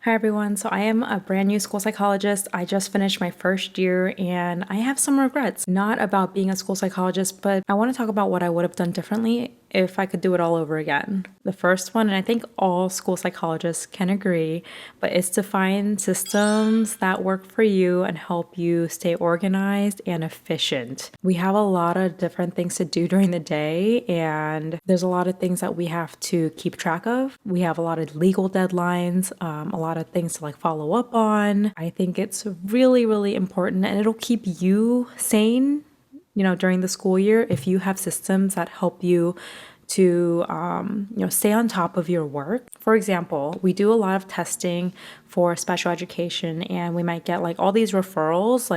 Hi everyone, so I am a brand new school psychologist. I just finished my first year and I have some regrets. Not about being a school psychologist, but I want to talk about what I would have done differently if I could do it all over again. The first one, and I think all school psychologists can agree, but it's to find systems that work for you and help you stay organized and efficient. We have a lot of different things to do during the day, and there's a lot of things that we have to keep track of. We have a lot of legal deadlines, a lot of things to follow up on. I think it's really, really important, and it'll keep you sane during the school year if you have systems that help you to stay on top of your work. For example, we do a lot of testing for special education, and we might get all these referrals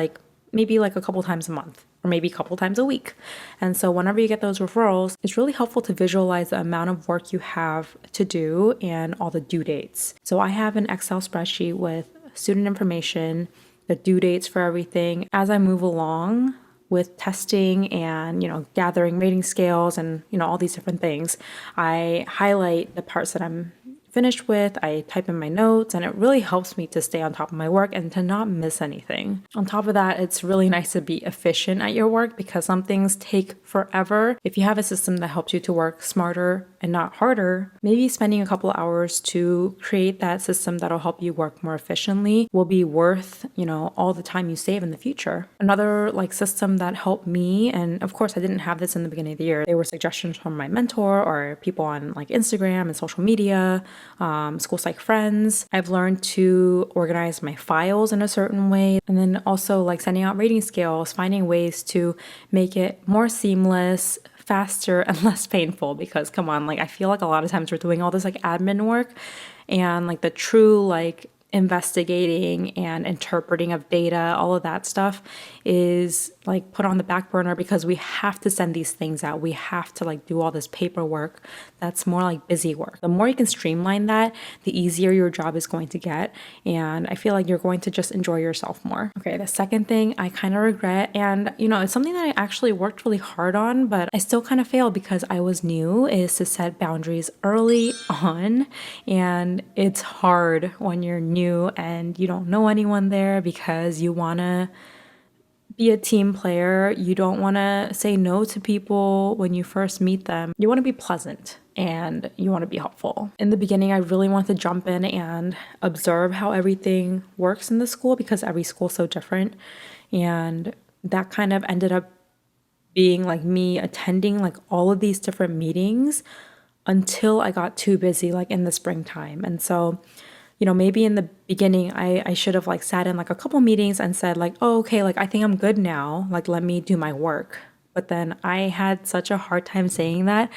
maybe a couple times a month or maybe a couple times a week. And so whenever you get those referrals, it's really helpful to visualize the amount of work you have to do and all the due dates. So I have an Excel spreadsheet with student information, the due dates for everything. As I move along with testing and gathering rating scales and all these different things, I highlight the parts that I'm finished with, I type in my notes, and it really helps me to stay on top of my work and to not miss anything. On top of that, it's really nice to be efficient at your work because some things take forever. If you have a system that helps you to work smarter and not harder, maybe spending a couple of hours to create that system that'll help you work more efficiently will be worth, all the time you save in the future. Another system that helped me, and of course I didn't have this in the beginning of the year, they were suggestions from my mentor or people on Instagram and social media, school psych friends. I've learned to organize my files in a certain way, and then also sending out rating scales, finding ways to make it more seamless, faster, and less painful. Because come on, I feel a lot of times we're doing all this admin work, and the true investigating and interpreting of data, all of that stuff is put on the back burner because we have to send these things out. We have to do all this paperwork that's more busy work. The more you can streamline that, the easier your job is going to get. And I feel you're going to just enjoy yourself more. Okay, the second thing I kind of regret, and it's something that I actually worked really hard on, but I still kind of failed because I was new, is to set boundaries early on. And it's hard when you're new and you don't know anyone there because you want to be a team player. You don't want to say no to people when you first meet them. You want to be pleasant and you want to be helpful. In the beginning, I really wanted to jump in and observe how everything works in the school because every school is so different. And that kind of ended up being me attending all of these different meetings until I got too busy in the springtime. And so maybe in the beginning, I should have sat in a couple meetings and said oh, okay, I think I'm good now. Let me do my work. But then I had such a hard time saying that.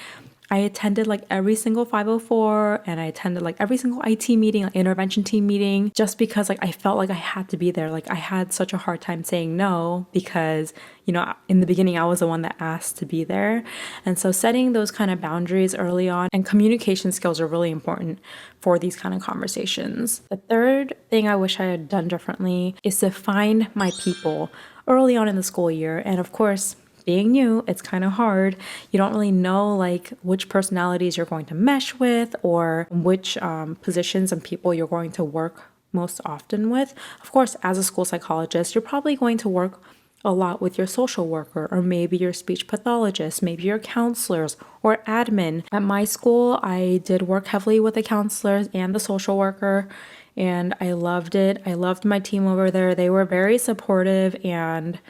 I attended every single 504 and I attended every single IT meeting, intervention team meeting, just because I felt I had to be there. I had such a hard time saying no because, in the beginning I was the one that asked to be there. And so setting those kind of boundaries early on, and communication skills are really important for these kind of conversations. The third thing I wish I had done differently is to find my people early on in the school year. And of course, being new, it's kind of hard. You don't really know which personalities you're going to mesh with or which positions and people you're going to work most often with. Of course, as a school psychologist, you're probably going to work a lot with your social worker or maybe your speech pathologist, maybe your counselors or admin. At my school, I did work heavily with the counselors and the social worker, and I loved it. I loved my team over there. They were very supportive, and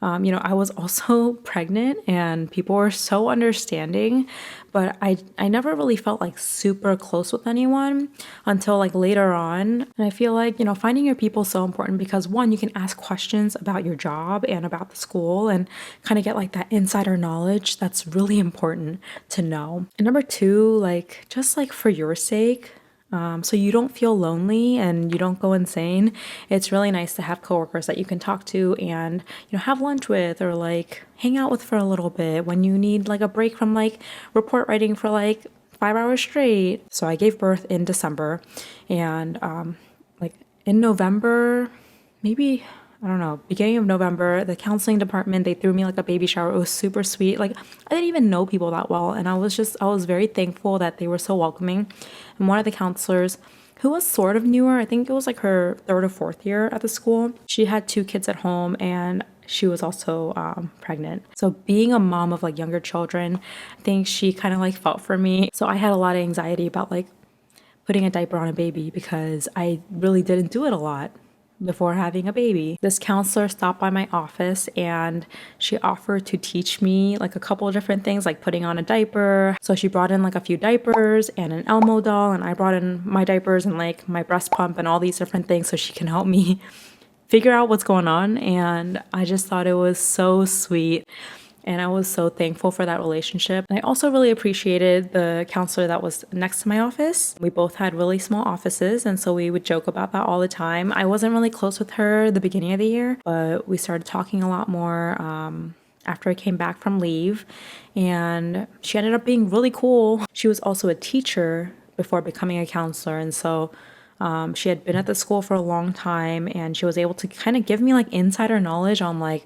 I was also pregnant and people were so understanding, but I never really felt super close with anyone until later on. And I feel finding your people is so important because one, you can ask questions about your job and about the school and kind of get that insider knowledge that's really important to know. And number two, just for your sake, so you don't feel lonely and you don't go insane, it's really nice to have coworkers that you can talk to and have lunch with or hang out with for a little bit when you need a break from report writing for 5 hours straight. So I gave birth in December, and in November, maybe I don't know, beginning of November, the counseling department, they threw me a baby shower. It was super sweet. I didn't even know people that well. And I was very thankful that they were so welcoming. And one of the counselors, who was sort of newer. I think it was like her 3rd or 4th year at the school. She had 2 kids at home and she was also pregnant. So being a mom of like younger children, I think she kind of like felt for me. So I had a lot of anxiety about like putting a diaper on a baby because I really didn't do it a lot before having a baby. This counselor stopped by my office and she offered to teach me like a couple of different things, like putting on a diaper. So she brought in like a few diapers and an Elmo doll, and I brought in my diapers and like my breast pump and all these different things so she can help me figure out what's going on. And I just thought it was so sweet. And I was so thankful for that relationship. And I also really appreciated the counselor that was next to my office. We both had really small offices, and so we would joke about that all the time. I wasn't really close with her the beginning of the year, but we started talking a lot more after I came back from leave. And she ended up being really cool. She was also a teacher before becoming a counselor, and so she had been at the school for a long time, and she was able to kind of give me like insider knowledge on like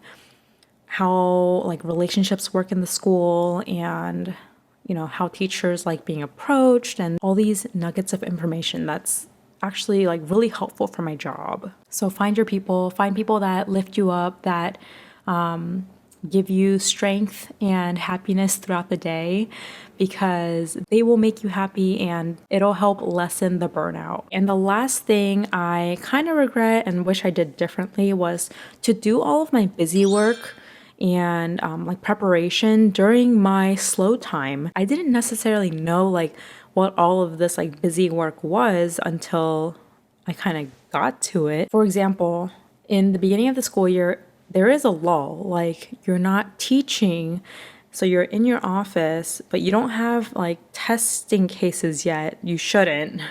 how like relationships work in the school, and you know how teachers like being approached, and all these nuggets of information that's actually like really helpful for my job. So find your people, find people that lift you up, that give you strength and happiness throughout the day, because they will make you happy and it'll help lessen the burnout. And the last thing I kind of regret and wish I did differently was to do all of my busy work and like preparation during my slow time. I didn't necessarily know like what all of this like busy work was until I kind of got to it. For example, in the beginning of the school year, there is a lull, like you're not teaching, so you're in your office, but you don't have like testing cases yet. You shouldn't,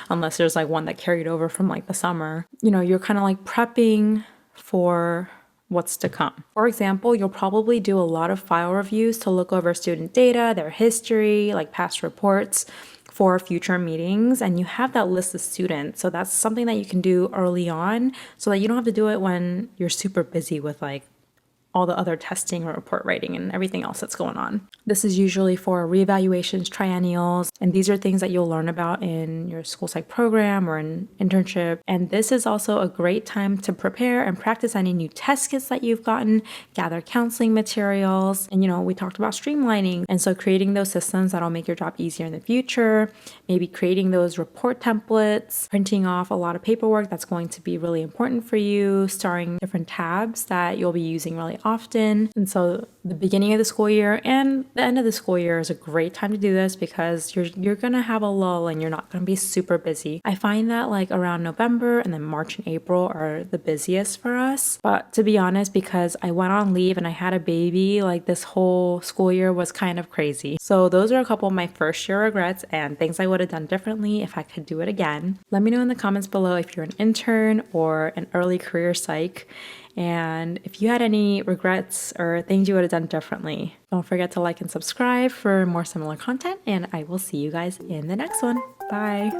unless there's like one that carried over from like the summer. You know, you're kind of like prepping for what's to come. For example, you'll probably do a lot of file reviews to look over student data, their history, like past reports for future meetings, and you have that list of students. So that's something that you can do early on so that you don't have to do it when you're super busy with like all the other testing or report writing and everything else that's going on. This is usually for reevaluations, triennials, and these are things that you'll learn about in your school psych program or an internship. And this is also a great time to prepare and practice any new test kits that you've gotten, gather counseling materials, and you know, we talked about streamlining. And so creating those systems that'll make your job easier in the future, maybe creating those report templates, printing off a lot of paperwork that's going to be really important for you, starring different tabs that you'll be using really often. And so the beginning of the school year and the end of the school year is a great time to do this because you're gonna have a lull and you're not gonna be super busy. I find that like around November and then March and April are the busiest for us. But to be honest, because I went on leave and I had a baby, like this whole school year was kind of crazy. So those are a couple of my first year regrets and things I would have done differently if I could do it again. Let me know in the comments below if you're an intern or an early career psych, and if you had any regrets or things you would have done differently. Don't forget to like and subscribe for more similar content, and I will see you guys in the next one. Bye.